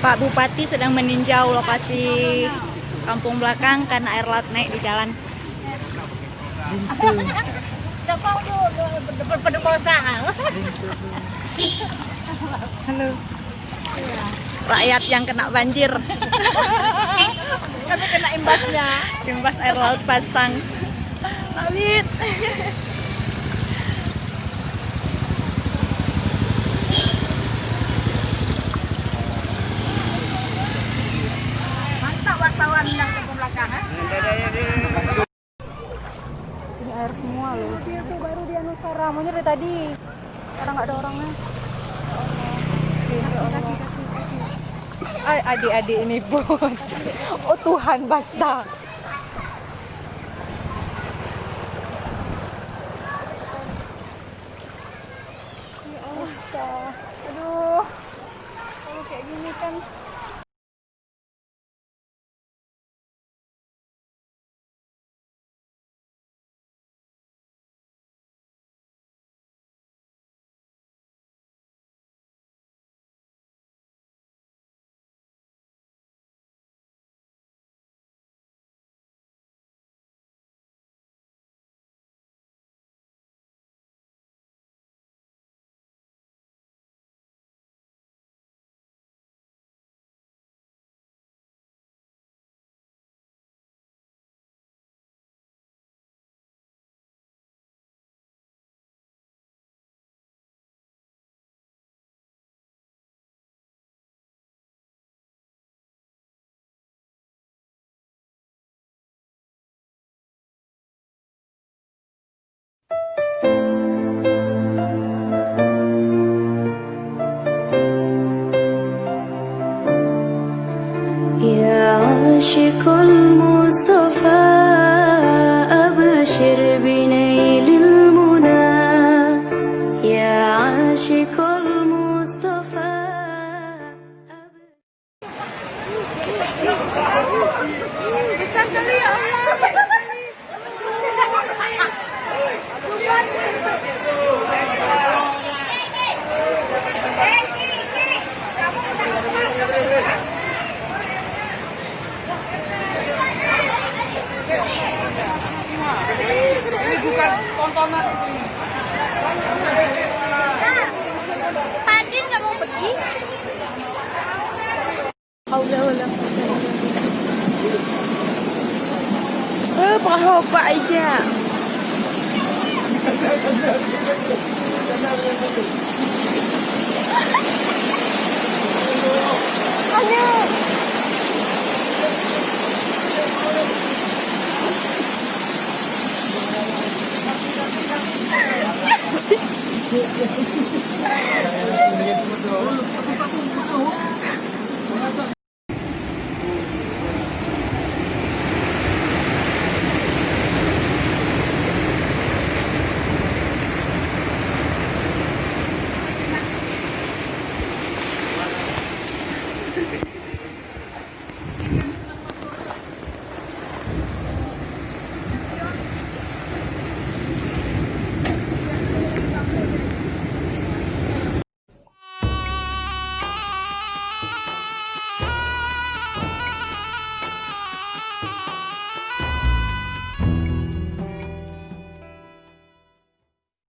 Pak Bupati sedang meninjau lokasi kampung belakang karena air laut naik di jalan. Halo. Rakyat yang kena banjir. Kami kena imbasnya. Imbas air laut pasang. Amit. Mantap wartawan yang ke belakang. Ini air semua loh. Dia tuh baru di Anusara. Maunya dari tadi. Sekarang nggak ada orangnya. Ay, adik-adik ini pun. Oh Tuhan, basah. Ya Allah. Aduh. Kalau kayak gini kan. يا عاشق المصطفى أبشر بنيل المنى يا عاشق المصطفى Besar kali ya Allah. Ini bukan tontonan ini. Padin nggak mau pergi? Allah. Berapa aja? Ayo.